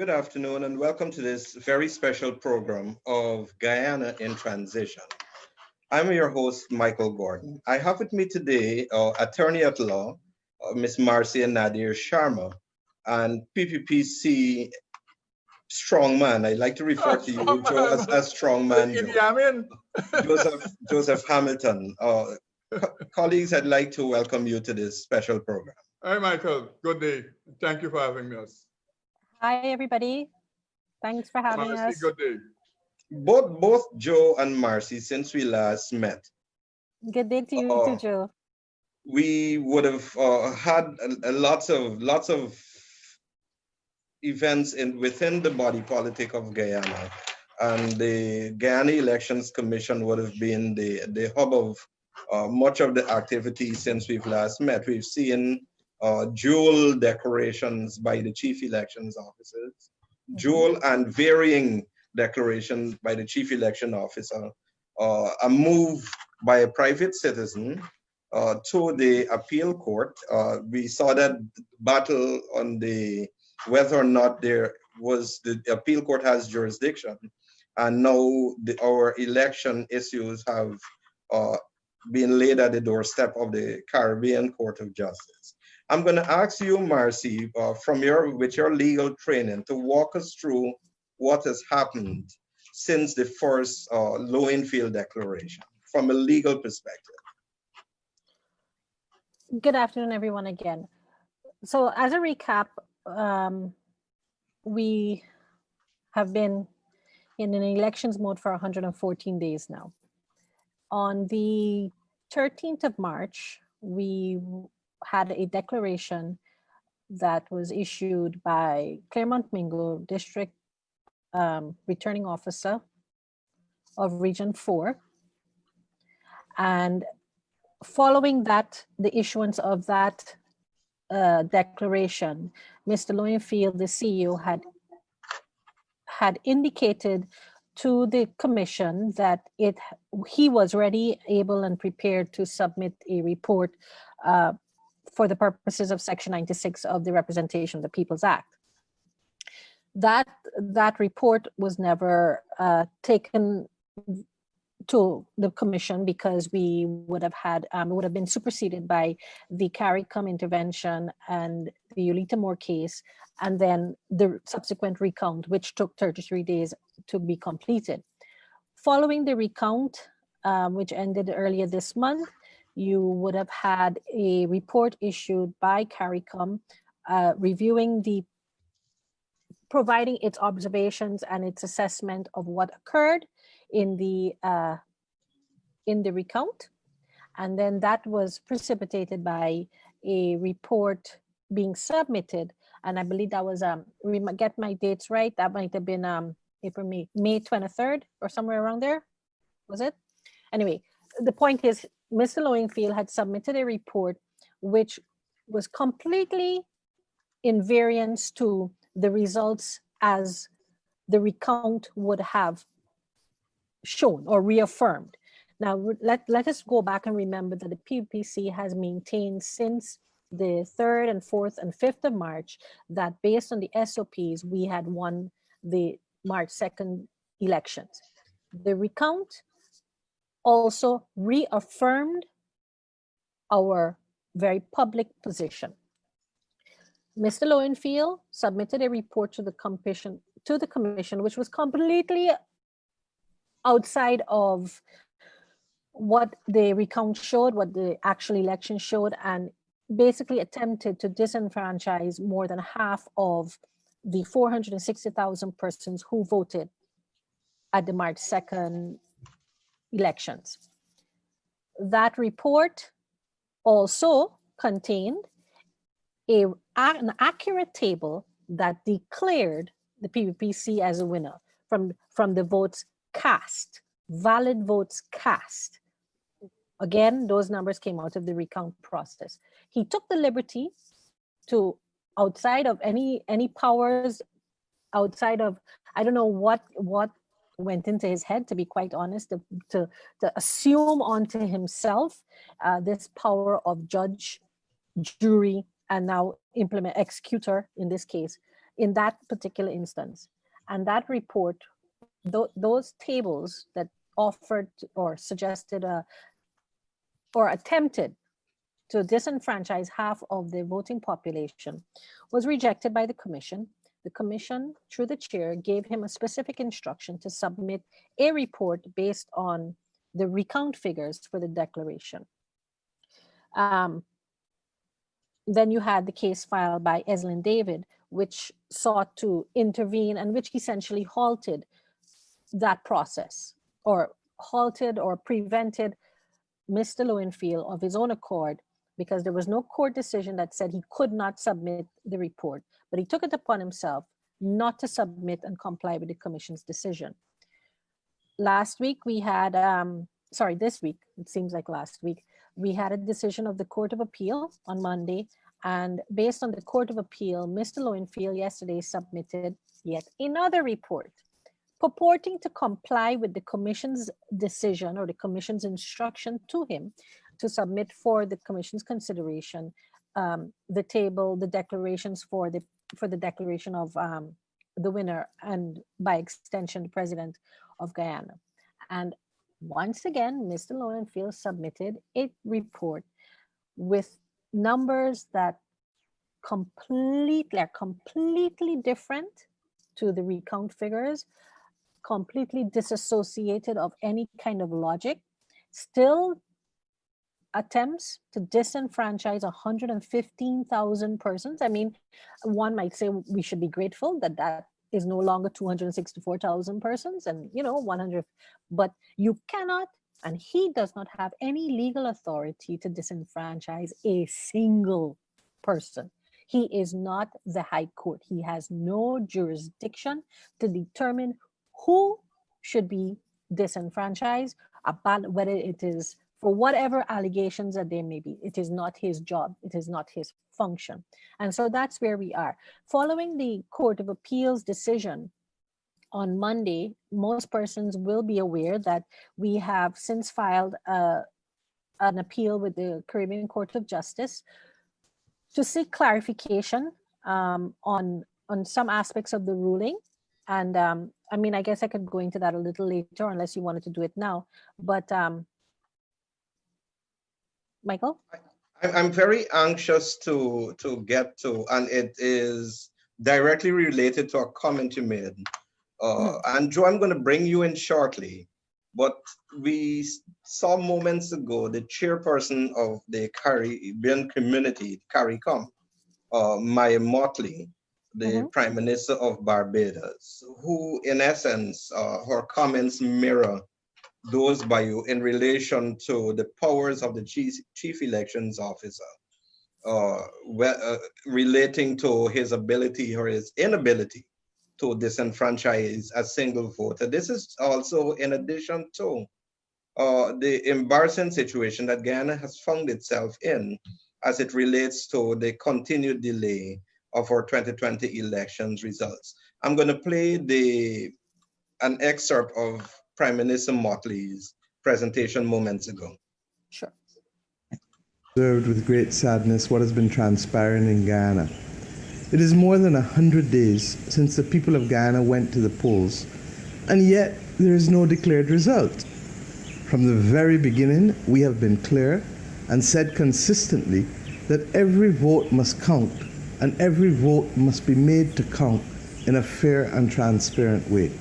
Good afternoon and welcome to this very special program of Guyana in Transition. I'm your host, Michael Gordon. I have with me today attorney at law, Ms. Marcia Nadir Sharma, and PPPC strongman. I like to refer to you, Joe, as strongman Joe. Joseph Hamilton. Colleagues, I'd like to welcome you to this special program. Hi, Michael. Good day. Thank you for having us. Hi, everybody. Thanks for having us. Good day. Both Joe and Marcy, since we last met. Good day to you too, Joe. We would have had lots of events within the body politic of Guyana, and the Guyana Elections Commission would have been the hub of much of the activity since we've last met. We've seen dual declarations by the chief elections officers, dual and varying declarations by the chief election officer, a move by a private citizen to the appeal court. We saw that battle on whether or not the appeal court has jurisdiction, and now our election issues have been laid at the doorstep of the Caribbean Court of Justice. I'm going to ask you, Marcy, with your legal training, to walk us through what has happened since the first Lowenfield declaration from a legal perspective. Good afternoon, everyone, again. So as a recap, we have been in an elections mode for 114 days now. On the 13th of March, we had a declaration that was issued by Claremont Mingo, District Returning Officer of Region 4. And following that, the issuance of that declaration, Mr. Lowenfield, the CEO, had indicated to the commission that he was ready, able, and prepared to submit a report for the purposes of Section 96 of the Representation of the People's Act. That report was never taken to the commission because we would have been superseded by the CARICOM intervention and the Ulita Moore case, and then the subsequent recount, which took 33 days to be completed. Following the recount, which ended earlier this month, you would have had a report issued by CARICOM providing its observations and its assessment of what occurred in the recount, and then that was precipitated by a report being submitted, and I believe that was get my dates right, that might have been May 23rd or somewhere around there, was it? Anyway, the point is Mr. Lowenfield had submitted a report which was completely in variance to the results as the recount would have shown or reaffirmed. Now, let us go back and remember that the PPC has maintained since the 3rd and 4th and 5th of March that based on the SOPs, we had won the March 2nd elections. The recount also reaffirmed our very public position. Mr. Lowenfield submitted a report to the commission, which was completely outside of what the recount showed, what the actual election showed, and basically attempted to disenfranchise more than half of the 460,000 persons who voted at the March 2nd elections. That report also contained an accurate table that declared the PPC as a winner from the votes cast, valid votes cast. Again, those numbers came out of the recount process. He took the liberty to, outside of any powers, outside of, I don't know what went into his head, to be quite honest, to assume onto himself this power of judge, jury, and now executor in this case, in that particular instance. And that report, those tables that offered or suggested or attempted to disenfranchise half of the voting population was rejected by the commission. The commission, through the chair, gave him a specific instruction to submit a report based on the recount figures for the declaration. Then you had the case filed by Eslyn David, which sought to intervene and which essentially halted that process, or halted or prevented Mr. Lowenfield of his own accord, because there was no court decision that said he could not submit the report, but he took it upon himself not to submit and comply with the commission's decision. Last week we had, this week, it seems like last week, we had a decision of the Court of Appeal on Monday, and based on the Court of Appeal, Mr. Lowenfield yesterday submitted yet another report purporting to comply with the commission's decision or the commission's instruction to him to submit for the commission's consideration the declarations for the declaration of the winner, and by extension, the president of Guyana. And once again, Mr. Lowenfield submitted a report with numbers that are completely different to the recount figures, completely disassociated of any kind of logic, still attempts to disenfranchise 115,000 persons. I mean, one might say we should be grateful that that is no longer 264,000 persons and, 100, but you cannot, and he does not have any legal authority to disenfranchise a single person. He is not the High Court. He has no jurisdiction to determine who should be disenfranchised, about whether it is for whatever allegations that there may be. It is not his job. It is not his function. And so that's where we are. Following the Court of Appeals decision on Monday, most persons will be aware that we have since filed an appeal with the Caribbean Court of Justice to seek clarification on some aspects of the ruling. And I mean, I guess I could go into that a little later unless you wanted to do it now, but Michael? I'm very anxious to get to, and it is directly related to a comment you made. And Joe, I'm going to bring you in shortly, but we saw moments ago the chairperson of the Caribbean community, CARICOM, Maya Motley, the Prime Minister of Barbados, who in essence, her comments mirror those by you in relation to the powers of the chief elections officer, relating to his ability or his inability to disenfranchise a single voter. This is also in addition to the embarrassing situation that Guyana has found itself in as it relates to the continued delay of our 2020 elections results. I'm going to play an excerpt of Prime Minister Motley's presentation moments ago. Sure. Observed with great sadness what has been transpiring in Guyana. It is more than 100 days since the people of Guyana went to the polls, and yet there is no declared result. From the very beginning, we have been clear and said consistently that every vote must count, and every vote must be made to count in a fair and transparent way.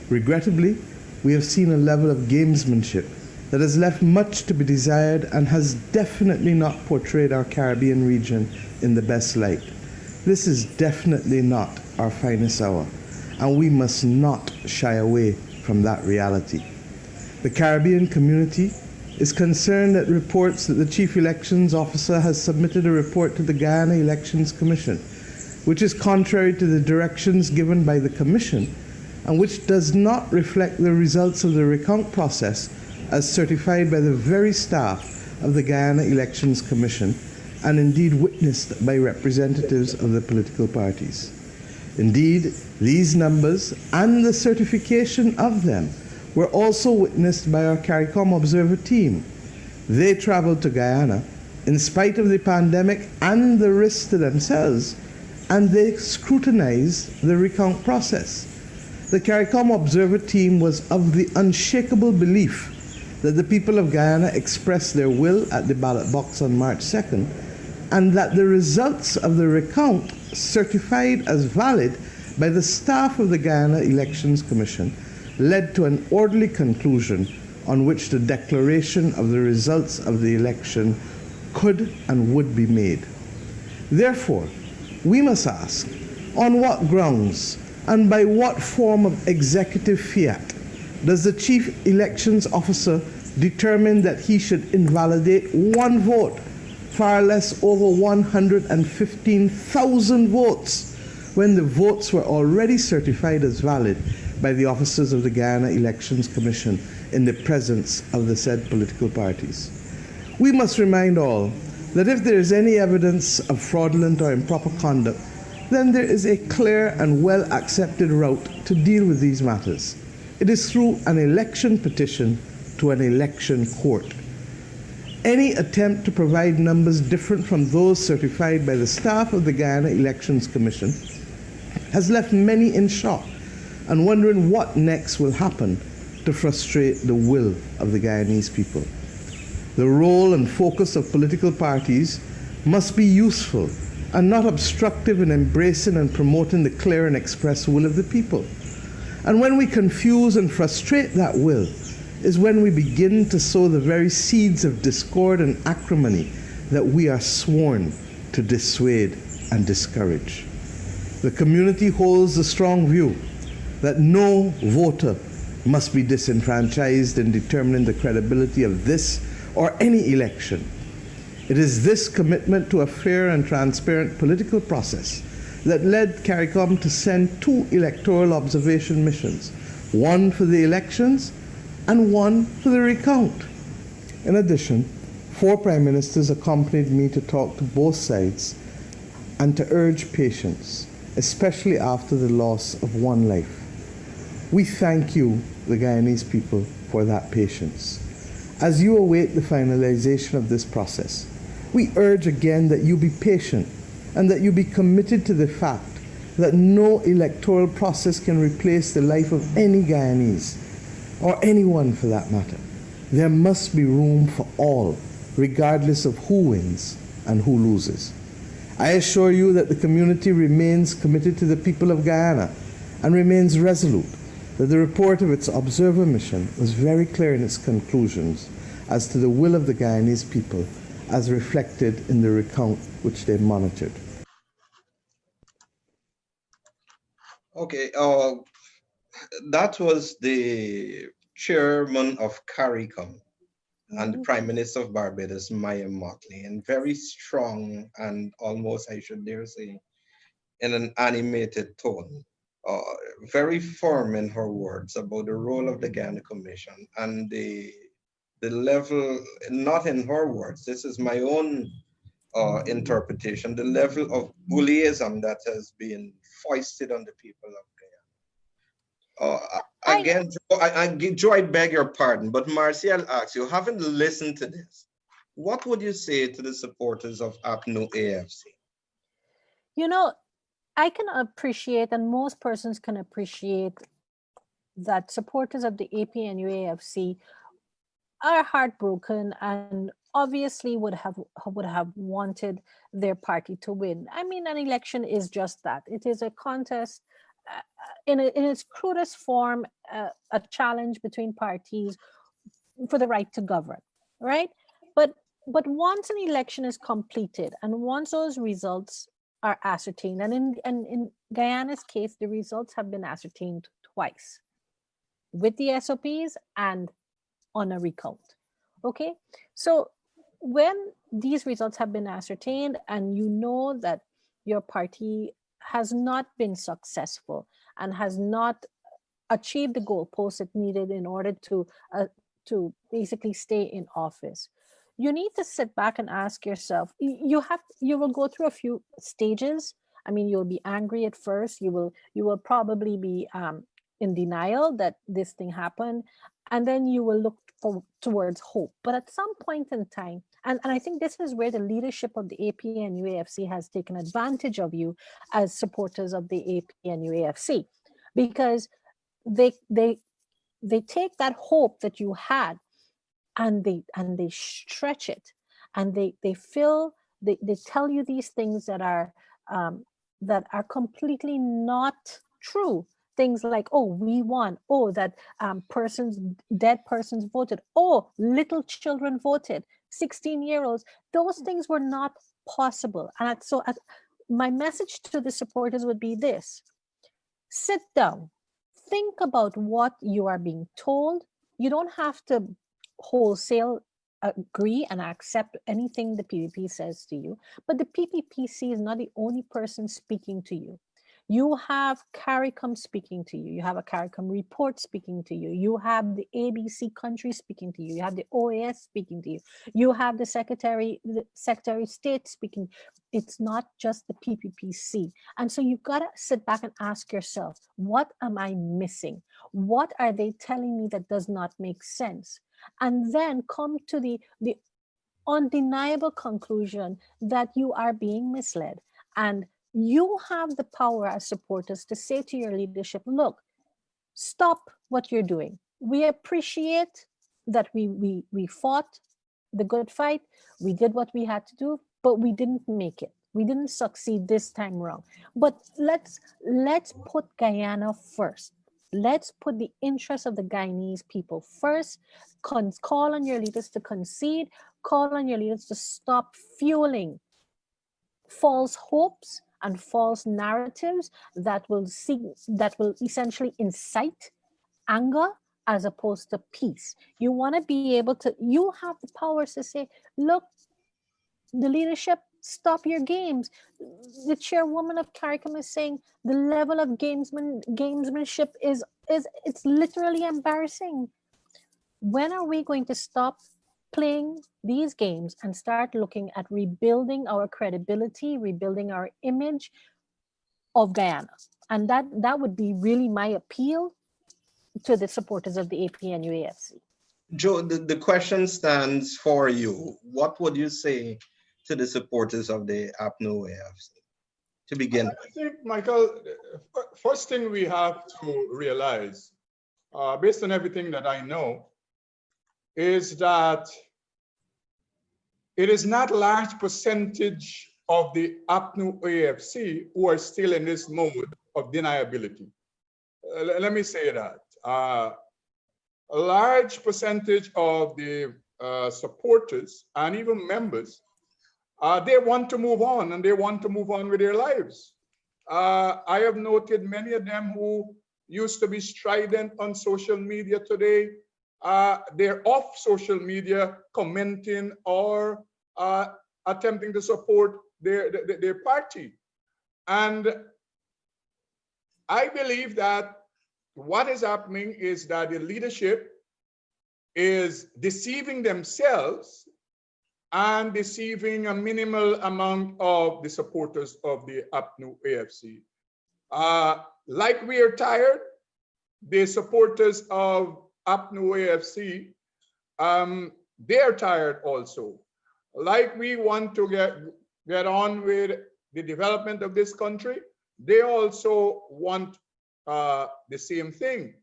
Regrettably, we have seen a level of gamesmanship that has left much to be desired and has definitely not portrayed our Caribbean region in the best light. This is definitely not our finest hour, and we must not shy away from that reality. The Caribbean community is concerned at reports that the Chief Elections Officer has submitted a report to the Guyana Elections Commission, which is contrary to the directions given by the Commission and which does not reflect the results of the recount process as certified by the very staff of the Guyana Elections Commission and indeed witnessed by representatives of the political parties. Indeed, these numbers and the certification of them were also witnessed by our CARICOM Observer team. They traveled to Guyana in spite of the pandemic and the risk to themselves and they scrutinized the recount process. The CARICOM Observer team was of the unshakable belief that the people of Guyana expressed their will at the ballot box on March 2nd, and that the results of the recount, certified as valid by the staff of the Guyana Elections Commission, led to an orderly conclusion on which the declaration of the results of the election could and would be made. Therefore, we must ask, on what grounds and by what form of executive fiat does the Chief Elections Officer determine that he should invalidate one vote, far less over 115,000 votes, when the votes were already certified as valid by the officers of the Guyana Elections Commission in the presence of the said political parties? We must remind all that if there is any evidence of fraudulent or improper conduct, then there is a clear and well-accepted route to deal with these matters. It is through an election petition to an election court. Any attempt to provide numbers different from those certified by the staff of the Guyana Elections Commission has left many in shock and wondering what next will happen to frustrate the will of the Guyanese people. The role and focus of political parties must be useful and not obstructive in embracing and promoting the clear and express will of the people. And when we confuse and frustrate that will is when we begin to sow the very seeds of discord and acrimony that we are sworn to dissuade and discourage. The community holds the strong view that no voter must be disenfranchised in determining the credibility of this or any election. It is this commitment to a fair and transparent political process that led CARICOM to send 2 electoral observation missions, one for the elections and one for the recount. In addition, 4 prime ministers accompanied me to talk to both sides and to urge patience, especially after the loss of one life. We thank you, the Guyanese people, for that patience. As you await the finalization of this process, we urge again that you be patient and that you be committed to the fact that no electoral process can replace the life of any Guyanese, or anyone for that matter. There must be room for all, regardless of who wins and who loses. I assure you that the community remains committed to the people of Guyana and remains resolute that the report of its observer mission was very clear in its conclusions as to the will of the Guyanese people as reflected in the recount which they monitored. Okay, that was the chairman of CARICOM and the Prime Minister of Barbados, Maya Motley, and very strong and almost, I should dare say, in an animated tone, very firm in her words about the role of the Guyana Commission and the level, not in her words, this is my own interpretation, the level of bullyism that has been foisted on the people of Guyana. Again, Joe, I beg your pardon, but Marcy, I'll ask you, having listened to this, what would you say to the supporters of APNU-AFC? You know, I can appreciate, and most persons can appreciate, that supporters of the APNU-AFC are heartbroken and obviously would have wanted their party to win. I mean, an election is just that. It is a contest, in its crudest form, a challenge between parties for the right to govern, right? But once an election is completed and once those results are ascertained, and in Guyana's case, the results have been ascertained twice, with the SOPs and on a recount. Okay, so when these results have been ascertained and you know that your party has not been successful and has not achieved the goalposts it needed in order to basically stay in office, you need to sit back and ask yourself, you will go through a few stages. I mean, you'll be angry at first. You will probably be in denial that this thing happened, and then you will look towards hope. But at some point in time, and I think this is where the leadership of the APNU-AFC has taken advantage of you as supporters of the APNU-AFC, because they take that hope that you had and they stretch it, and they tell you these things that are completely not true. Things like, oh, we won, oh, that dead persons voted, oh, little children voted, 16-year-olds. Those things were not possible. And so my message to the supporters would be this: sit down, think about what you are being told. You don't have to wholesale agree and accept anything the PPP says to you, but the PPPC is not the only person speaking to you. You have CARICOM speaking to you. You have a CARICOM report speaking to you. You have the ABC country speaking to you. You have the OAS speaking to you. You have the Secretary of State speaking. It's not just the PPPC. And so you've got to sit back and ask yourself, what am I missing? What are they telling me that does not make sense? And then come to the undeniable conclusion that you are being misled. And you have the power as supporters to say to your leadership, look, stop what you're doing. We appreciate that we fought the good fight. We did what we had to do, but we didn't make it. We didn't succeed this time around. But let's put Guyana first. Let's put the interests of the Guyanese people first. Call on your leaders to concede. Call on your leaders to stop fueling false hopes and false narratives that will essentially incite anger as opposed to peace. You want to be able to, you have the powers to say, look, the leadership, stop your games. The chairwoman of CARICOM is saying the level of gamesmanship is it's literally embarrassing. When are we going to stop playing these games and start looking at rebuilding our credibility, rebuilding our image of Guyana? And that would be really my appeal to the supporters of the APNU-AFC. Joe, the question stands for you. What would you say to the supporters of the APNU-AFC to begin? I think, Michael, first thing we have to realize, based on everything that I know, is that it is not a large percentage of the APNU-AFC who are still in this mode of deniability. Let me say that. A large percentage of the supporters and even members, they want to move on, and they want to move on with their lives. I have noted many of them who used to be strident on social media today, they're off social media commenting or attempting to support their party. And I believe that what is happening is that the leadership is deceiving themselves and deceiving a minimal amount of the supporters of the APNU-AFC. Like we are tired, the supporters of APNU-AFC, they are tired also. Like we want to get on with the development of this country, they also want the same thing.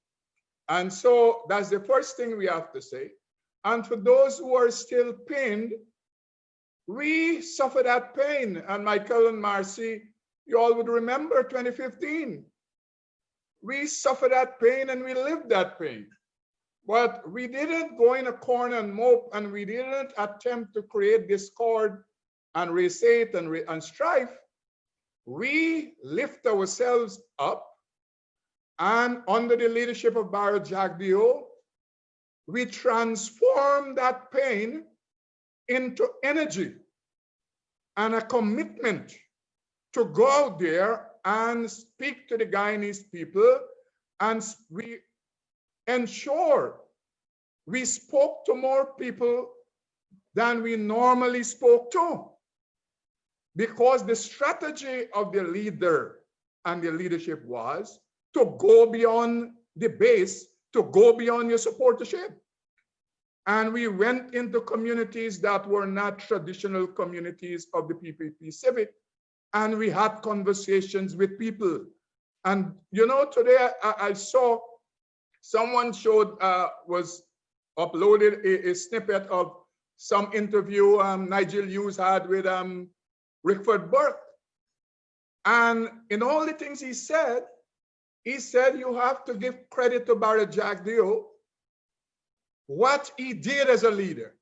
And so that's the first thing we have to say. And for those who are still pained, we suffer that pain. And Michael and Marcy, you all would remember 2015. We suffered that pain and we lived that pain. But we didn't go in a corner and mope, and we didn't attempt to create discord and resate and strife. We lift ourselves up, and under the leadership of Barrow Jagdeo, we transform that pain into energy and a commitment to go out there and speak to the Guyanese people, and we ensure we spoke to more people than we normally spoke to, because the strategy of the leader and the leadership was to go beyond the base to go beyond your supportership. And we went into communities that were not traditional communities of the PPP Civic, and we had conversations with people. And you know, today I saw someone was uploaded a snippet of some interview Nigel Hughes had with Rickford Burke. And in all the things he said you have to give credit to Barry Jack Dio, what he did as a leader,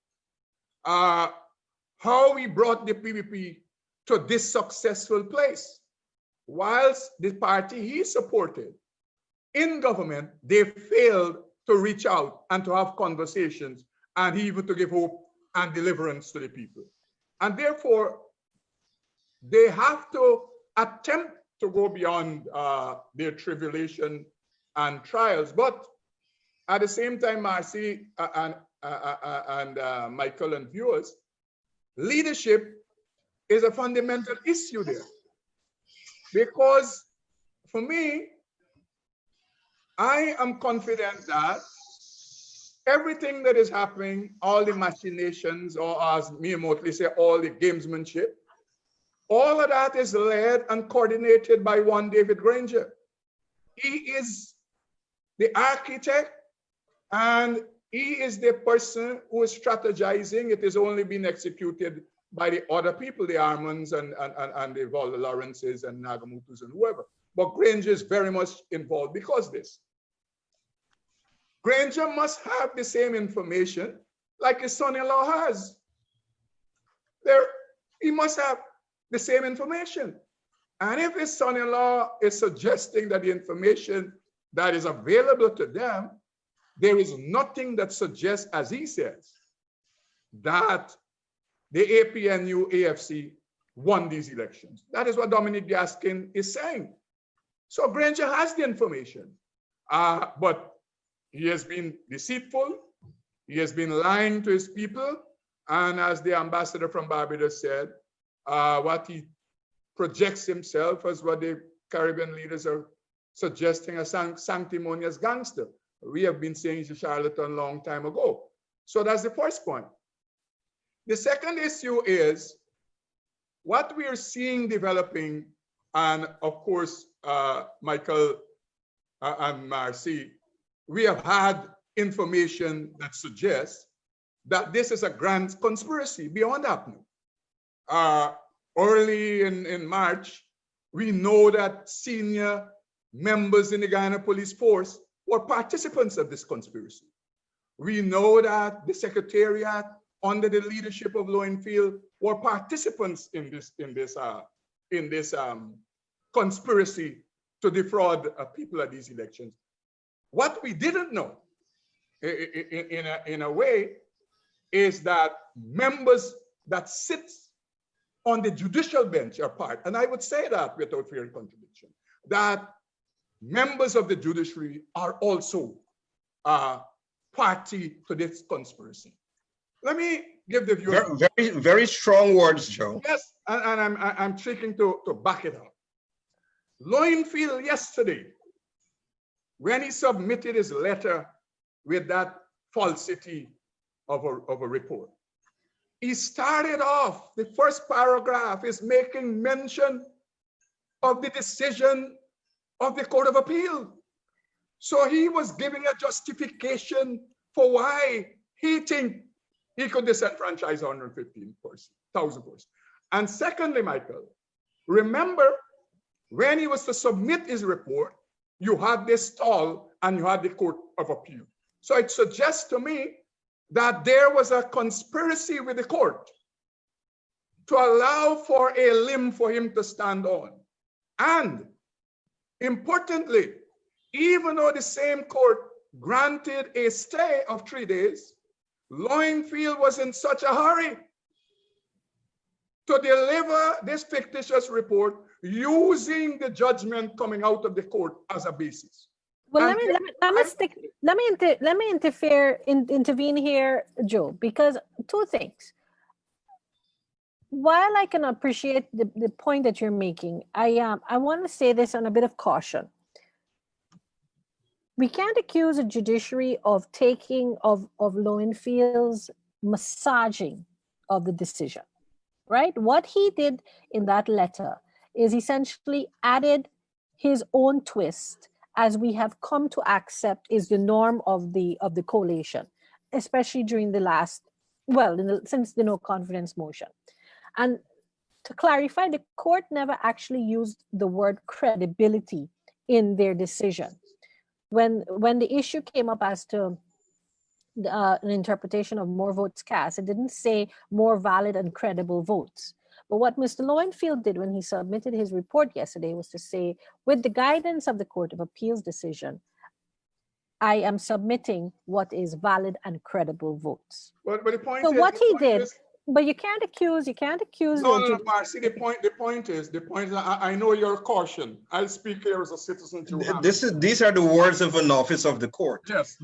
how he brought the PPP to this successful place. Whilst the party he supported in government, they failed to reach out and to have conversations and even to give hope and deliverance to the people. And therefore, they have to attempt to go beyond their tribulation and trials. But at the same time, Marcy and Michael and viewers, leadership is a fundamental issue there. Because for me, I am confident that everything that is happening, all the machinations, or as me remotely say, all the gamesmanship, all of that is led and coordinated by one David Granger. He is the architect and he is the person who is strategizing. It is only being executed by the other people, the Armands and the Walter Lawrences and Nagamutus and whoever. But Granger is very much involved because this. Granger must have the same information like his son-in-law has. He must have the same information. And if his son-in-law is suggesting that the information that is available to them, there is nothing that suggests, as he says, that the APNU-AFC won these elections. That is what Dominic Gaskin is saying. So Granger has the information, but he has been deceitful. He has been lying to his people. And as the ambassador from Barbados said, what he projects himself as what the Caribbean leaders are suggesting a sanctimonious gangster. We have been saying he's a charlatan a long time ago. So that's the first point. The second issue is what we are seeing developing, and of course, Michael and Marcy, we have had information that suggests that this is a grand conspiracy beyond APNU. Early in March, we know that senior members in the Guyana Police Force were participants of this conspiracy. We know that the Secretariat, under the leadership of Lowenfield, were participants in this conspiracy to defraud people at these elections. What we didn't know, in a way, is that members that sit on the judicial bench are part, and I would say that without fear and contradiction, that members of the judiciary are also party to this conspiracy. Let me give the view. Very, very strong words, Joe. Yes, and I'm seeking to back it up. Lowenfield yesterday, when he submitted his letter with that falsity of a report, he started off, the first paragraph is making mention of the decision of the Court of Appeal. So he was giving a justification for why he thinks he could disenfranchise 115,000 persons. And secondly, Michael, remember when he was to submit his report, you had this stall and you had the Court of Appeal. So it suggests to me that there was a conspiracy with the court to allow for a limb for him to stand on. And importantly, even though the same court granted a stay of 3 days, Lowenfield was in such a hurry to deliver this fictitious report using the judgment coming out of the court as a basis. Well, let me intervene here, Joe, because two things. While I can appreciate the point that you're making, I want to say this on a bit of caution. we can't accuse a judiciary of taking of Lowenfield's massaging of the decision, right? What he did in that letter is essentially added his own twist, as we have come to accept is the norm of the collation, especially during the last, since the no confidence motion. And to clarify, the court never actually used the word credibility in their decision. When the issue came up as to an interpretation of more votes cast, it didn't say more valid and credible votes. But what Mr. Lowenfield did when he submitted his report yesterday was to say, with the guidance of the Court of Appeals decision, I am submitting what is valid and credible votes. But the point so is, what he did, but you can't accuse. No, Marcy. The point is, I know your caution. I'll speak here as a citizen too. These are the words of an office of the court. Yes,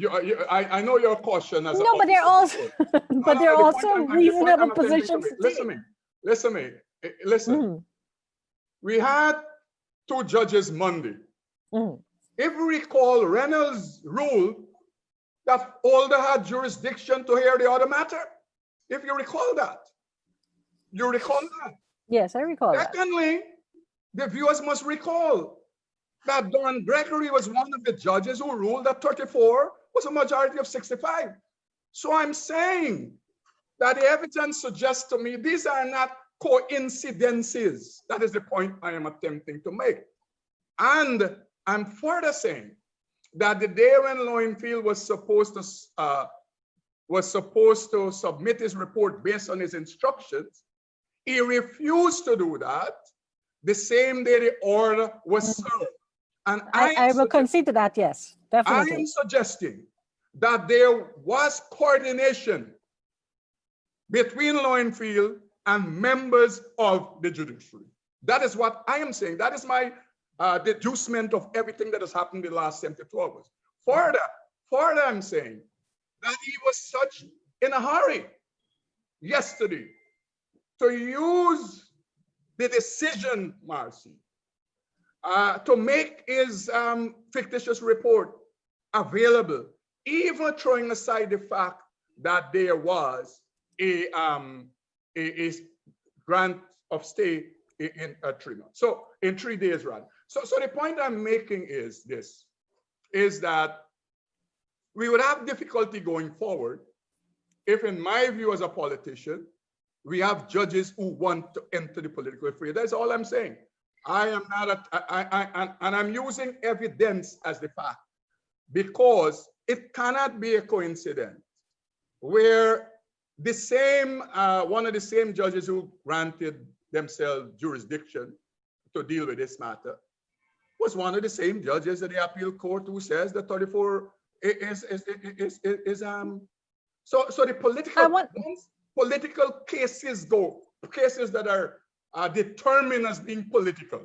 I know your caution as no, but they're also, but they're also reasonable positions. Listen to me. Listen. We had 2 judges Monday. If we recall, Reynolds ruled that Older had jurisdiction to hear the other matter. If you recall that. You recall that? Yes, I recall that. Secondly, the viewers must recall that Dawn Gregory was one of the judges who ruled that 34 was a majority of 65. So I'm saying that the evidence suggests to me these are not coincidences. That is the point I am attempting to make. And I'm further saying that the day when Lowenfield was supposed to submit his report based on his instructions, he refused to do that the same day the order was served. And I will concede to that, yes, definitely. I am suggesting that there was coordination between Lowenfield and members of the judiciary. That is what I am saying. That is my deducement of everything that has happened in the last 72 hours. Further, I'm saying that he was such in a hurry yesterday to use the decision, Marcy, to make his fictitious report available, even throwing aside the fact that there was a grant of stay in 3 months. So in 3 days, rather. So the point I'm making is this, is that we would have difficulty going forward if, in my view as a politician, we have judges who want to enter the political sphere. That's all I'm saying. I am not, and I'm using evidence as the fact, because it cannot be a coincidence where the same, one of the same judges who granted themselves jurisdiction to deal with this matter was one of the same judges at the appeal court who says that 34 is so the political cases cases that are determined as being political.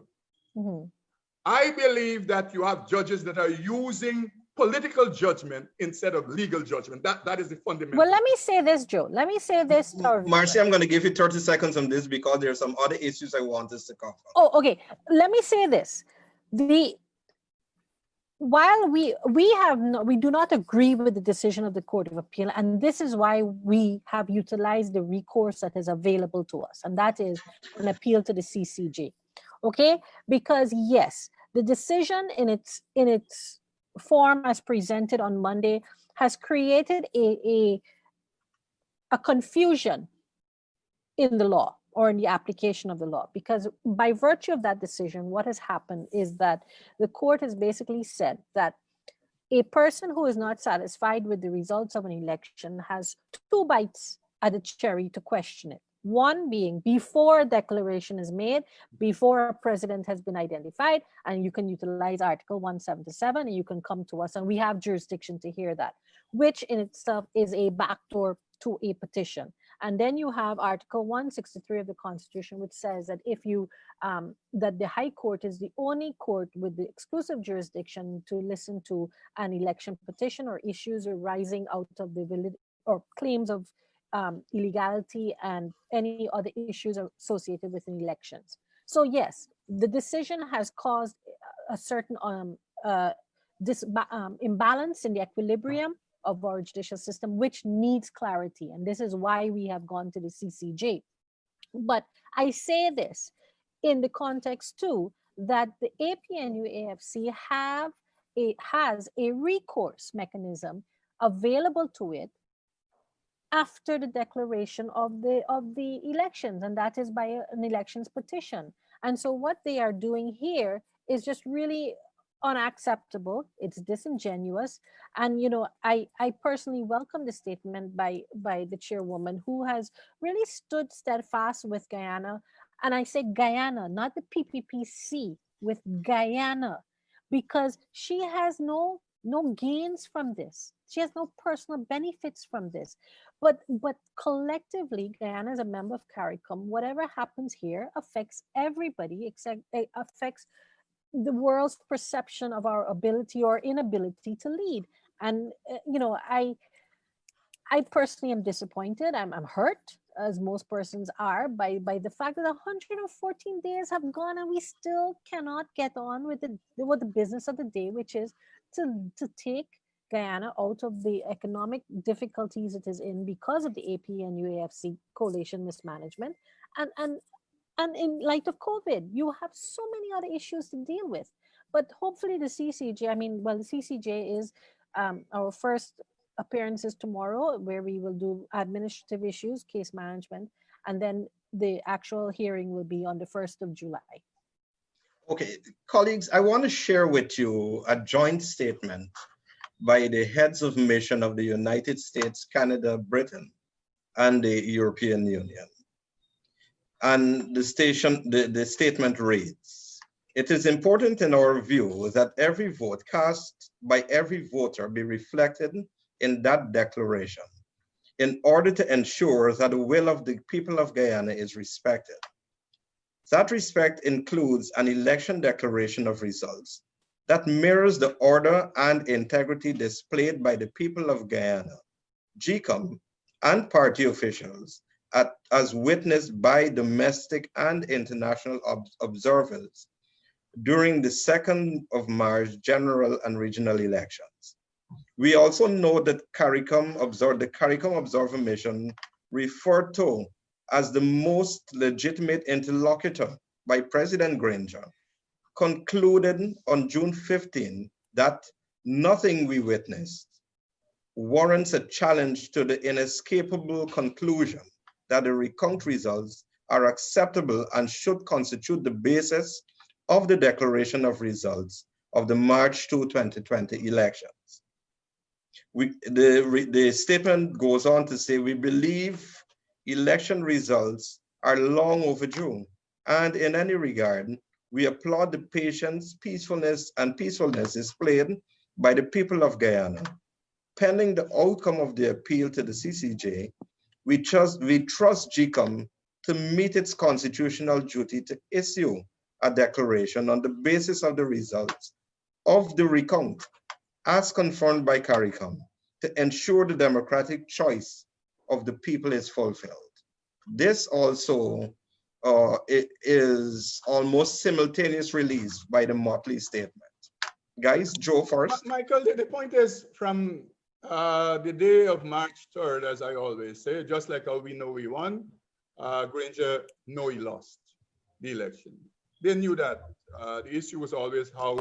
I believe that you have judges that are using political judgment instead of legal judgment. That is the fundamental. Well, let me say this, Joe. Let me say this. Marcy, I'm going to give you 30 seconds on this because there are some other issues I want us to cover. Oh, okay. Let me say this. While we do not agree with the decision of the Court of Appeal, and this is why we have utilized the recourse that is available to us, and that is an appeal to the CCJ. Okay, because yes, the decision in its form as presented on Monday has created a confusion in the law or in the application of the law, because by virtue of that decision, what has happened is that the court has basically said that a person who is not satisfied with the results of an election has 2 bites at the cherry to question it. One being before a declaration is made, before a president has been identified, and you can utilize Article 177 and you can come to us and we have jurisdiction to hear that, which in itself is a backdoor to a petition. And then you have Article 163 of the Constitution, which says that if you that the High Court is the only court with the exclusive jurisdiction to listen to an election petition or issues arising out of the validity or claims of illegality and any other issues associated with elections. So yes, the decision has caused a certain imbalance in the equilibrium of our judicial system, which needs clarity. And this is why we have gone to the CCJ. But I say this in the context too, that the APNU-AFC has a recourse mechanism available to it after the declaration of the elections, and that is by an elections petition. And so what they are doing here is just really unacceptable. It's disingenuous. And, you know, I personally welcome the statement by the chairwoman, who has really stood steadfast with Guyana. And I say Guyana, not the PPPC, with Guyana, because she has no gains from this. She has no personal benefits from this. But collectively, Guyana is a member of CARICOM. Whatever happens here affects everybody, except it affects the world's perception of our ability or inability to lead. And you know, I personally am disappointed. I'm hurt, as most persons are, by the fact that 114 days have gone and we still cannot get on with the business of the day, which is to take Guyana out of the economic difficulties it is in because of the APNU-AFC coalition mismanagement. And in light of COVID, you have so many other issues to deal with. But hopefully the CCJ, the CCJ is our first appearances tomorrow, where we will do administrative issues, case management, and then the actual hearing will be on the 1st of July. Okay, colleagues, I want to share with you a joint statement by the heads of mission of the United States, Canada, Britain, and the European Union. And the statement reads, "It is important in our view that every vote cast by every voter be reflected in that declaration in order to ensure that the will of the people of Guyana is respected. That respect includes an election declaration of results that mirrors the order and integrity displayed by the people of Guyana, GCOM, and party officials, as witnessed by domestic and international observers during the 2nd of March general and regional elections. We also know that the CARICOM Observer Mission, referred to as the most legitimate interlocutor by President Granger, concluded on June 15 that nothing we witnessed warrants a challenge to the inescapable conclusion that the recount results are acceptable and should constitute the basis of the declaration of results of the March 2, 2020 elections." The statement goes on to say, "We believe election results are long overdue, and in any regard, we applaud the patience, peacefulness displayed by the people of Guyana. Pending the outcome of the appeal to the CCJ, we trust GCOM to meet its constitutional duty to issue a declaration on the basis of the results of the recount as confirmed by CARICOM to ensure the democratic choice of the people is fulfilled." This also it is almost simultaneous release by the Motley statement. Guys, Joe first. Michael, the point is, from the day of March 3rd, as I always say, just like how we know we won, Granger know he lost the election. They knew that. The issue was always how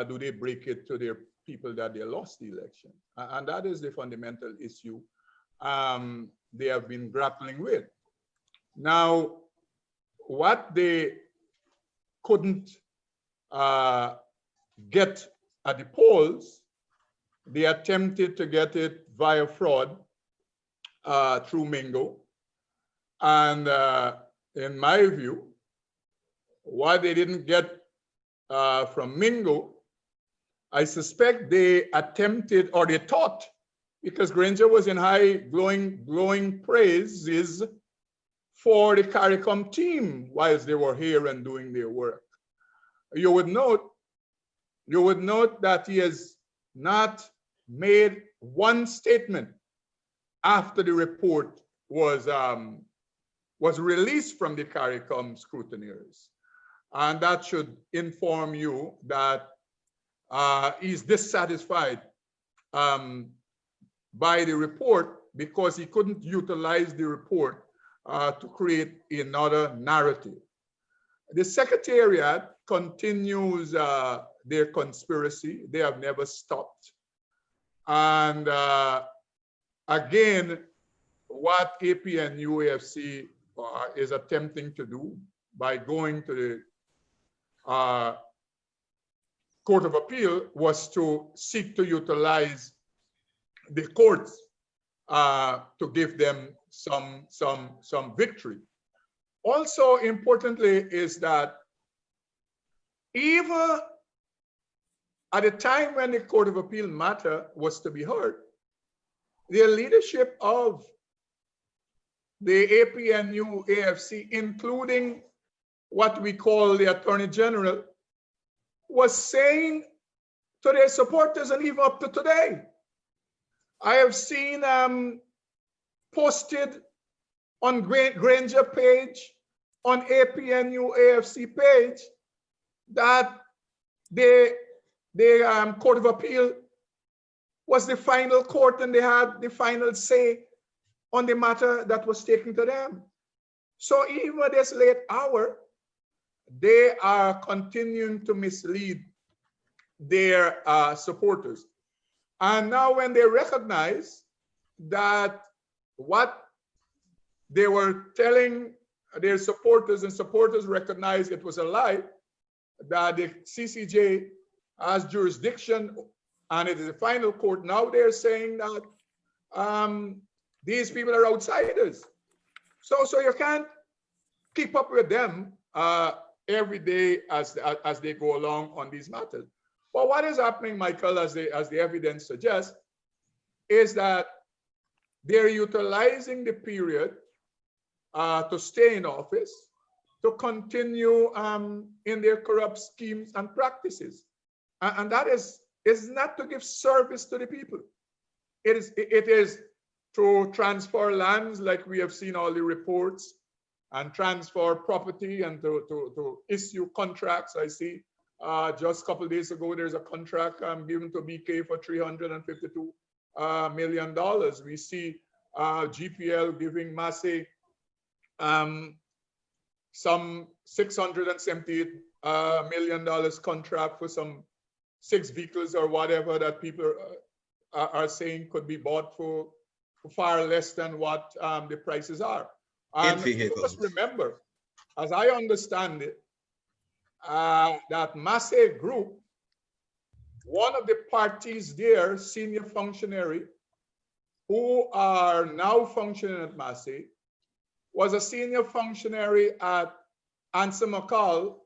do they break it to their people that they lost the election. And that is the fundamental issue they have been grappling with. Now, what they couldn't get at the polls, they attempted to get it via fraud through Mingo. And in my view, what they didn't get from Mingo, I suspect they attempted, or they thought, because Granger was in high glowing praises for the CARICOM team whilst they were here and doing their work. You would note that he has not made one statement after the report was released from the CARICOM scrutineers. And that should inform you that is dissatisfied by the report because he couldn't utilize the report to create another narrative. The Secretariat continues their conspiracy. They have never stopped. And again, what APNU-AFC is attempting to do by going to the Court of Appeal was to seek to utilize the courts to give them some victory. Also importantly is that even at the time when the Court of Appeal matter was to be heard, the leadership of the APNU-AFC, including what we call the Attorney General, was saying to their supporters, and even up to today, I have seen posted on Granger page, on APNU-AFC page, that the Court of Appeal was the final court and they had the final say on the matter that was taken to them. So even at this late hour, they are continuing to mislead their supporters. And now when they recognize that what they were telling their supporters, and supporters recognize it was a lie, that the CCJ has jurisdiction and it is the final court, now they're saying that these people are outsiders. So you can't keep up with them every day as they go along on these matters. But what is happening, Michael, as the evidence suggests, is that they're utilizing the period to stay in office, to continue in their corrupt schemes and practices. And that is not to give service to the people. It is to transfer lands, like we have seen all the reports, and transfer property, and to issue contracts. I see just a couple of days ago, there's a contract given to BK for $352 million. We see GPL giving Massey some $678 million contract for some 6 vehicles or whatever that people are saying could be bought for far less than what the prices are. And you must remember, as I understand it, that Massey Group, one of the parties there, senior functionary, who are now functioning at Massey, was a senior functionary at Ansa McCall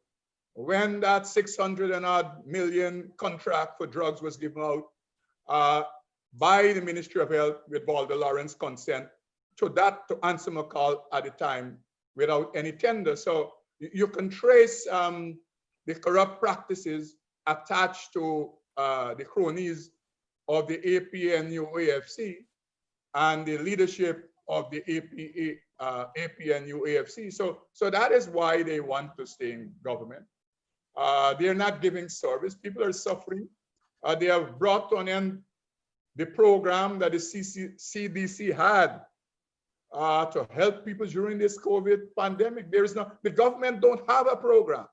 when that 600-odd million contract for drugs was given out by the Ministry of Health with Balder Lawrence consent to Ansa McCall at the time without any tender. So you can trace the corrupt practices attached to the cronies of the APNU-AFC and the leadership of the APNU-AFC. So that is why they want to stay in government. They're not giving service. People are suffering. They have brought to an end the program that the CDC had to help people during this COVID pandemic. The government don't have a program,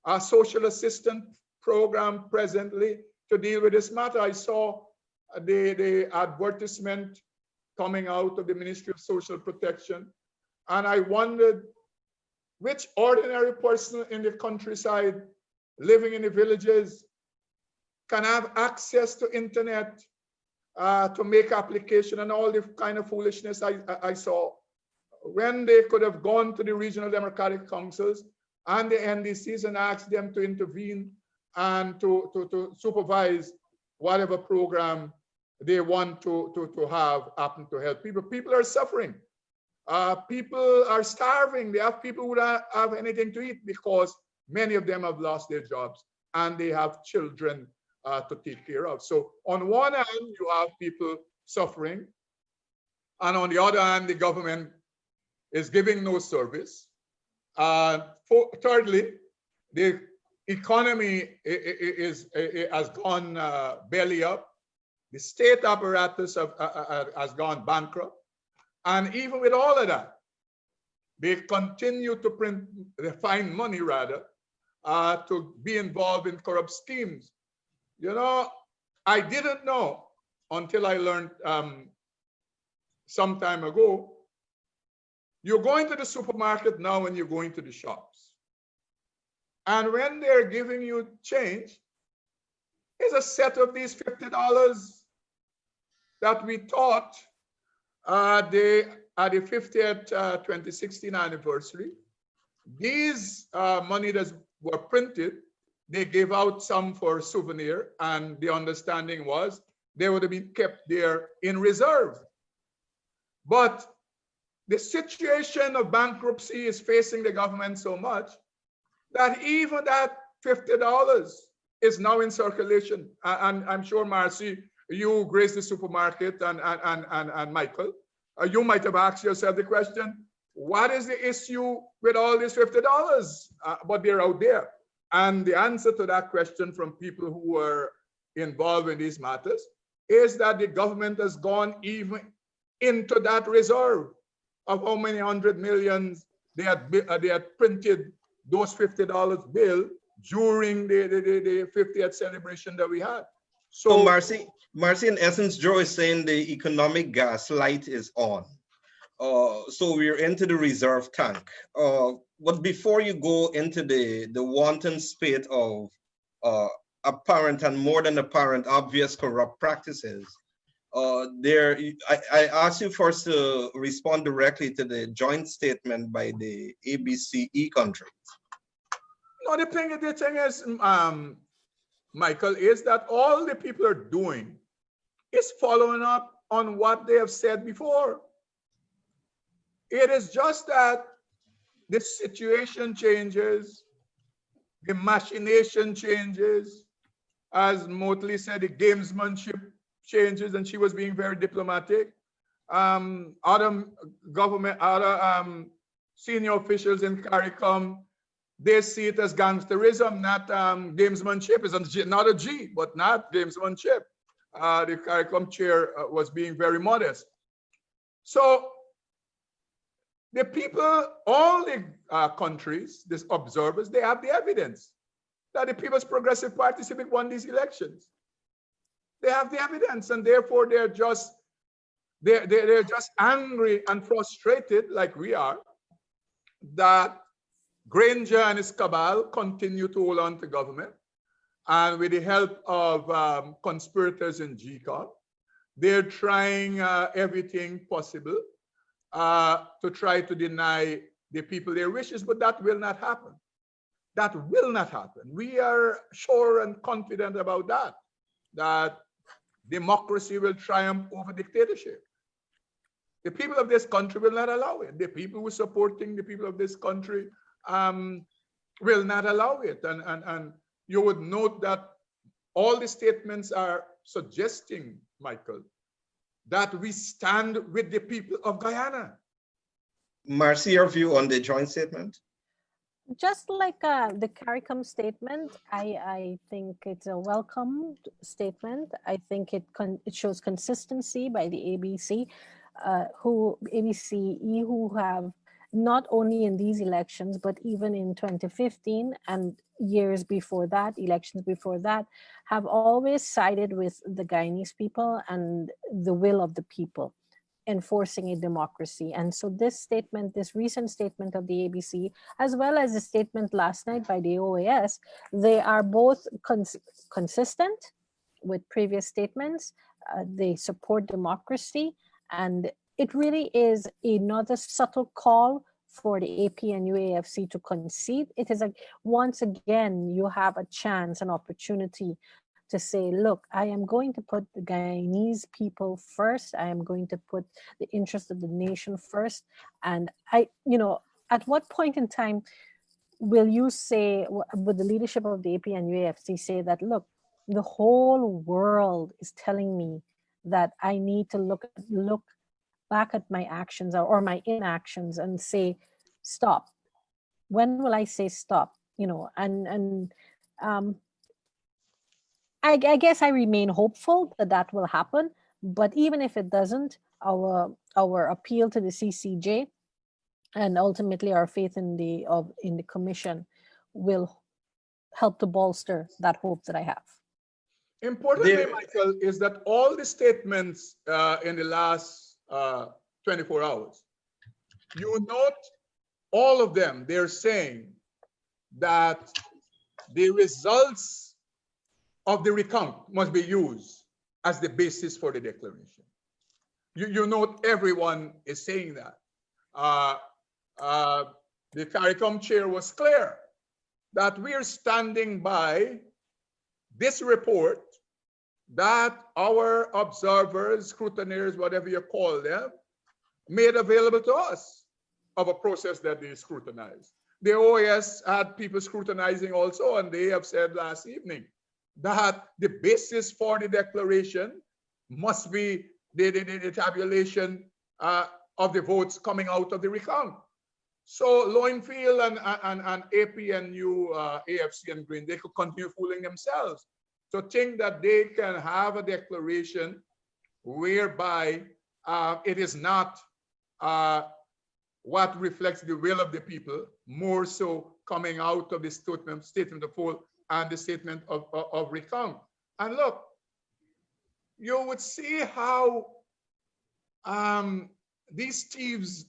a social assistance program presently to deal with this matter. I saw the advertisement coming out of the Ministry of Social Protection, and I wondered which ordinary person in the countryside living in the villages can have access to internet to make application, and all the kind of foolishness I saw, when they could have gone to the regional democratic councils and the NDCs and asked them to intervene and to supervise whatever program they want to have happen to help people. People are suffering. People are starving. They have people who don't have anything to eat because many of them have lost their jobs and they have children to take care of. So on one hand, you have people suffering, and on the other hand, the government is giving no service. Thirdly, the economy has gone belly up. The state apparatus has gone bankrupt. And even with all of that, they continue to print, they find money rather, to be involved in corrupt schemes. You know, I didn't know until I learned some time ago. You're going to the supermarket now and you're going to the shops. And when they're giving you change, it's a set of these $50 that we thought at the 50th 2016 anniversary. These money that were printed, they gave out some for souvenir, and the understanding was they would have been kept there in reserve. But the situation of bankruptcy is facing the government so much that even that $50 is now in circulation. And I'm sure, Marcy, you grace the supermarket, and Michael, you might have asked yourself the question, what is the issue with all these $50? But they're out there. And the answer to that question from people who were involved in these matters is that the government has gone even into that reserve of how many 100 millions they had printed those $50 bill during the 50th celebration that we had. So Marcy, in essence, Joe is saying the economic gas light is on. So we're into the reserve tank. But before you go into the wanton spate of apparent and more than apparent obvious corrupt practices, I ask you first to respond directly to the joint statement by the ABCE countries. No, the thing is, Michael, is that all the people are doing is following up on what they have said before. It is just that the situation changes, the machination changes, as Motley said, the gamesmanship changes, and she was being very diplomatic. Other senior officials in CARICOM, they see it as gangsterism, not gamesmanship. It's not a G, but not gamesmanship. The CARICOM chair was being very modest. So the people, all the countries, these observers, they have the evidence that the People's Progressive Party Civic won these elections. They have the evidence, and therefore they're just angry and frustrated, like we are, that Granger and his cabal continue to hold on to government, and with the help of conspirators in GCOM, they're trying everything possible to try to deny the people their wishes, but that will not happen. That will not happen. We are sure and confident about that, that democracy will triumph over dictatorship. The people of this country will not allow it. The people who are supporting the people of this country will not allow it. And you would note that all the statements are suggesting, Michael, that we stand with the people of Guyana. Marcy, your view on the joint statement? Just like the CARICOM statement, I think it's a welcome statement. I think it shows consistency by the ABCE, who have not only in these elections, but even in 2015 and years before that, elections before that, have always sided with the Guyanese people and the will of the people, enforcing a democracy. And so this statement, this recent statement of the ABC, as well as the statement last night by the OAS, they are both consistent with previous statements. They support democracy, and it really is another subtle call for the APNU-AFC to concede. It is like, once again, you have a chance, an opportunity to say, look, I am going to put the Guyanese people first. I am going to put the interest of the nation first. And at what point in time will you say, with the leadership of the APNU-AFC, say that, look, the whole world is telling me that I need to look back at my actions or my inactions and say, stop. When will I say stop? And I guess I remain hopeful that that will happen. But even if it doesn't, our appeal to the CCJ and ultimately our faith in the commission will help to bolster that hope that I have. Importantly, Michael, is that all the statements in the last 24 hours, you note all of them, they're saying that the results of the recount must be used as the basis for the declaration. You note everyone is saying that. The CARICOM chair was clear that we're standing by this report that our observers, scrutineers, whatever you call them, made available to us of a process that they scrutinized. The OAS had people scrutinizing also, and they have said last evening that the basis for the declaration must be the tabulation of the votes coming out of the recount. So Loinfield and APNU-AFC and Green, they could continue fooling themselves to think that they can have a declaration whereby it is not what reflects the will of the people, more so coming out of the statement of vote and the statement of recount. And look, you would see how these thieves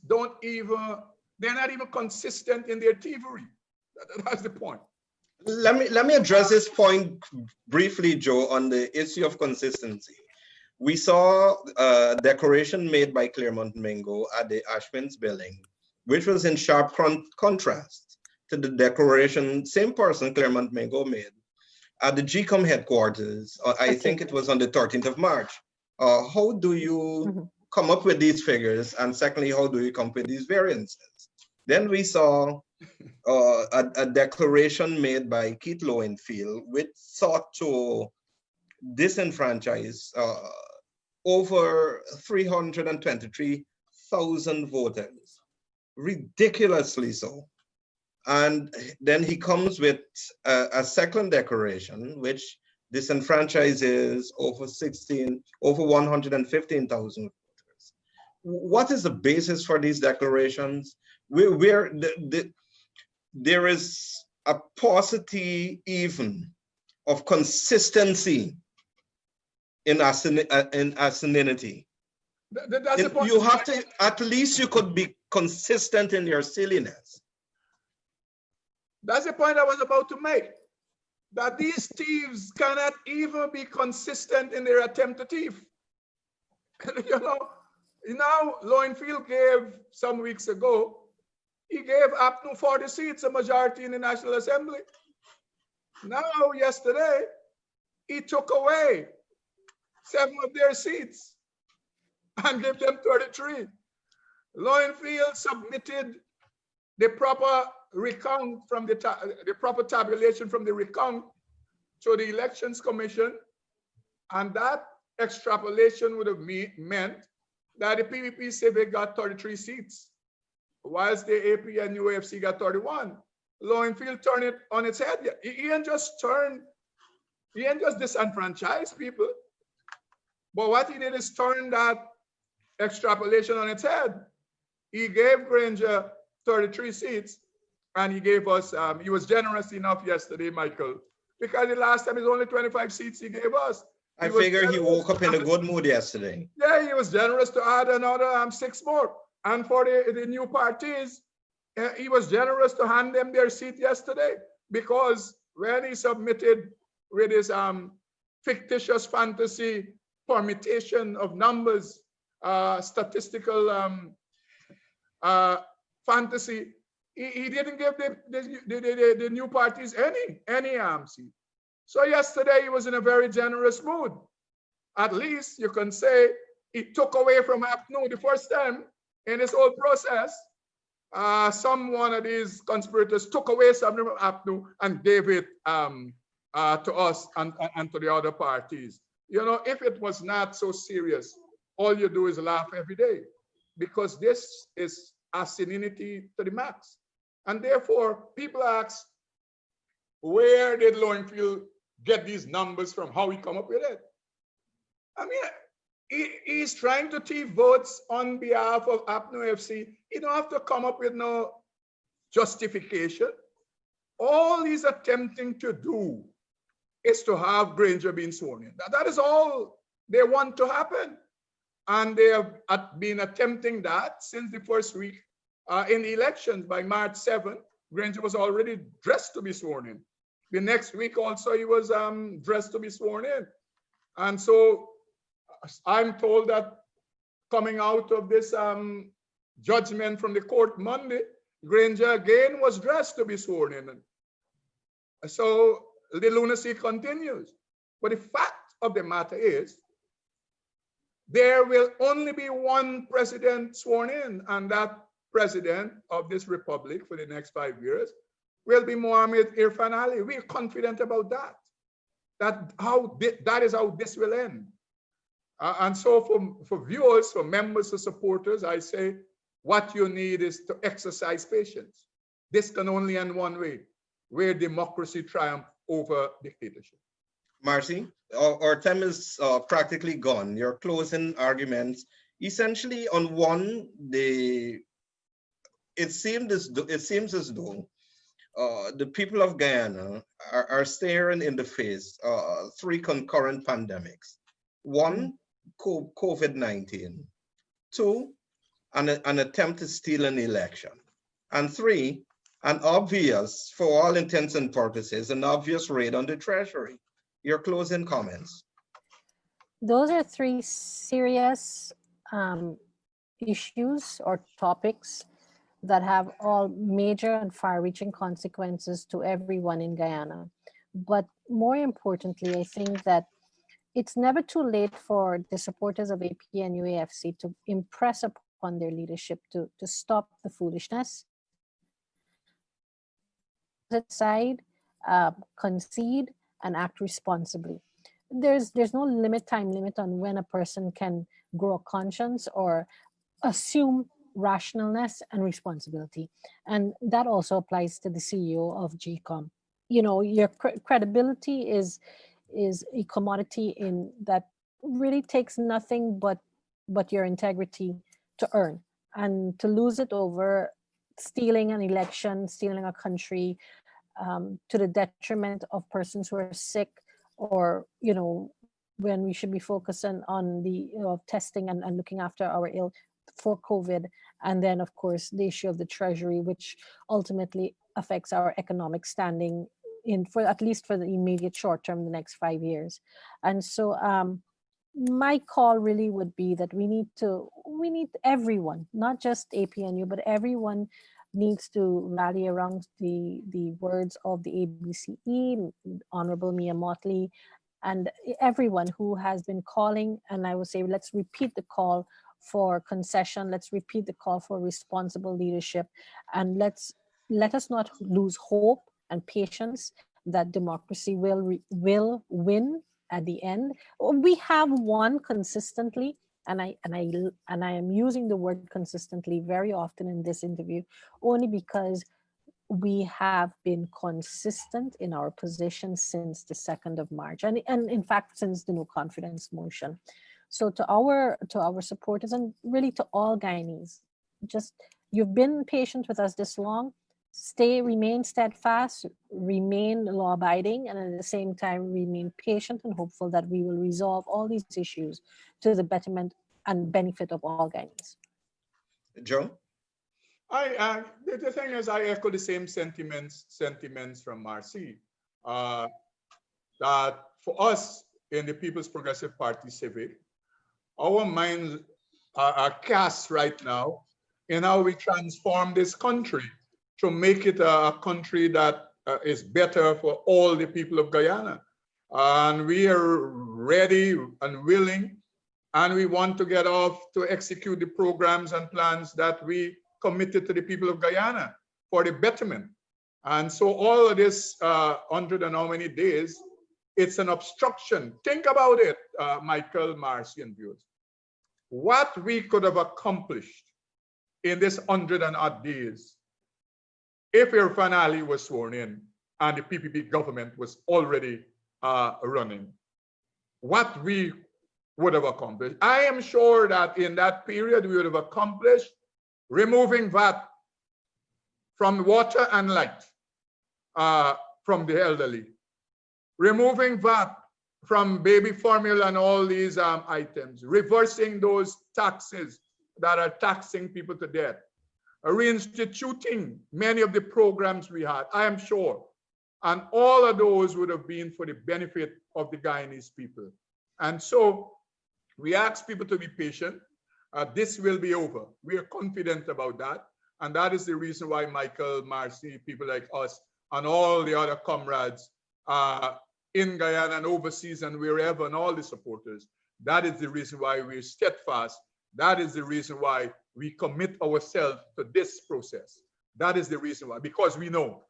they're not even consistent in their thievery. That's the point. Let me address this point briefly, Joe, on the issue of consistency. We saw a declaration made by Claremont Mingo at the Ashwin's building, which was in sharp contrast to the declaration same person, Claremont Mingo, made at the GCOM headquarters. I think it was on the 13th of March. How do you come up with these figures? And secondly, how do you come up with these variances? Then we saw a declaration made by Keith Lowenfield, which sought to disenfranchise over 323,000 voters, ridiculously so. And then he comes with a second declaration, which disenfranchises over 115,000 voters. What is the basis for these declarations? There is a paucity even of consistency in asininity. You have to, at least you could be consistent in your silliness. That's the point I was about to make. That these thieves cannot even be consistent in their attempt to thief. You know, now Lowenfield gave some weeks ago, he gave APNU 40 seats, a majority in the National Assembly. Now, yesterday, he took away 7 of their seats and gave them 33. Lowenfield submitted the proper recount from the proper tabulation from the recount to the Elections Commission, and that extrapolation would have meant that the PPP Civic got 33 seats, whilst the APNU-AFC got 31. Lowenfield turned it on its head. He ain't just disenfranchised people, but what he did is turn that extrapolation on its head. He gave Granger 33 seats, and he gave us, he was generous enough yesterday, Michael, because the last time it was only 25 seats he gave us. I figure he woke up in a good mood yesterday. Yeah, he was generous to add another 6 more. And for the new parties, he was generous to hand them their seat yesterday, because when he submitted with his fictitious fantasy permutation of numbers, statistical fantasy, he didn't give the new parties any seat. So yesterday he was in a very generous mood. At least you can say he took away from APNU the first time in this whole process. One of these conspirators took away something from APNU and gave it to us and to the other parties. You know, if it was not so serious, all you do is laugh every day, because this is asininity to the max. And therefore, people ask, Where did Lowenfield get these numbers from? How he come up with it? I mean, he's trying to thief votes on behalf of APNU-AFC. He don't have to come up with no justification. All he's attempting to do is to have Granger being sworn in. That is all they want to happen. And they have been attempting that since the first week in the elections. By March 7, Granger was already dressed to be sworn in. The next week also he was dressed to be sworn in. And so I'm told that coming out of this judgment from the court Monday, Granger again was dressed to be sworn in. So the lunacy continues. But the fact of the matter is, there will only be one president sworn in, and that president of this republic for the next 5 years will be Mohammed Irfan Ali. We're confident about that. That is how this will end. And so for viewers, for members, for supporters, I say what you need is to exercise patience. This can only end one way, where democracy triumphs over dictatorship. Marcy, our time is practically gone. Your closing arguments, essentially on one, it seems as though the people of Guyana are staring in the face three concurrent pandemics. One, COVID-19. Two, an attempt to steal an election. And three, an obvious, for all intents and purposes, an obvious raid on the Treasury. Your closing comments. Those are three serious issues or topics that have all major and far-reaching consequences to everyone in Guyana. But more importantly, I think that it's never too late for the supporters of APNU-AFC to impress upon their leadership to stop the foolishness, aside, concede, and act responsibly. There's no time limit on when a person can grow a conscience or assume rationalness and responsibility. And that also applies to the CEO of GCOM. You know, your credibility is a commodity in that really takes nothing but your integrity to earn. And to lose it over stealing an election, stealing a country, to the detriment of persons who are sick, or, you know, when we should be focusing on the testing and looking after our ill for COVID. And then, of course, the issue of the Treasury, which ultimately affects our economic standing for at least for the immediate short term, the next 5 years. And so my call really would be that we need everyone, not just APNU, but everyone needs to rally around the words of the ABCE, Honorable Mia Motley, and everyone who has been calling. And I would say, let's repeat the call for concession. Let's repeat the call for responsible leadership. And let us not lose hope and patience that democracy will win at the end. We have won consistently. And I am using the word consistently very often in this interview, only because we have been consistent in our position since the 2nd of March, and in fact since the no confidence motion. So to our supporters, and really to all Guyanese, just, you've been patient with us this long. Remain steadfast, remain law-abiding, and at the same time remain patient and hopeful that we will resolve all these issues to the betterment and benefit of all Guyanese. Joe? The thing is, I echo the same sentiments from Marcy, that for us in the People's Progressive Party Civic, our minds are cast right now in how we transform this country to make it a country that is better for all the people of Guyana. And we are ready and willing, and we want to get off to execute the programs and plans that we committed to the people of Guyana for the betterment. And so all of this 100 and how many days, it's an obstruction. Think about it, Michael, Marcy, and viewers. What we could have accomplished in this 100 and odd days if Irfan Ali was sworn in and the PPP government was already running. What we would have accomplished. I am sure that in that period we would have accomplished removing VAT from water and light from the elderly, removing VAT from baby formula and all these items, reversing those taxes that are taxing people to death, reinstituting many of the programs we had, I am sure. And all of those would have been for the benefit of the Guyanese people. And so we ask people to be patient. This will be over. We are confident about that. And that is the reason why Michael, Marcy, people like us, and all the other comrades in Guyana and overseas and wherever, and all the supporters, that is the reason why we're steadfast. That is the reason why we commit ourselves to this process. That is the reason why, because we know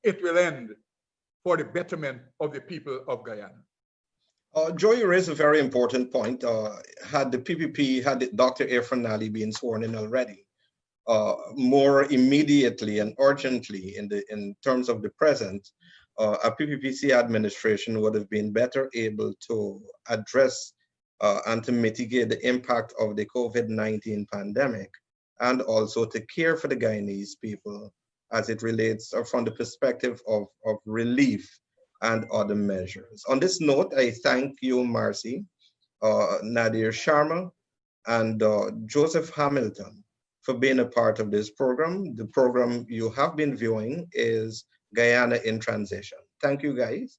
it will end for the betterment of the people of Guyana. Joe, you raised a very important point. Had the PPP, had Dr. Efron been sworn in already, more immediately and urgently in terms of the present, a PPPC administration would have been better able to address and to mitigate the impact of the COVID-19 pandemic, and also to care for the Guyanese people as it relates from the perspective of relief and other measures. On this note, I thank you, Marcy, Nadir Sharma, and Joseph Hamilton for being a part of this program. The program you have been viewing is Guyana in Transition. Thank you, guys.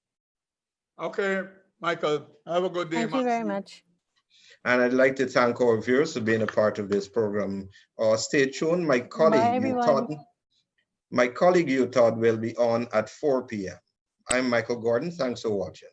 Okay, Michael, have a good day. Thank you very much. And I'd like to thank our viewers for being a part of this program. Stay tuned. My colleague, you thought will be on at 4 p.m. I'm Michael Gordon. Thanks for watching.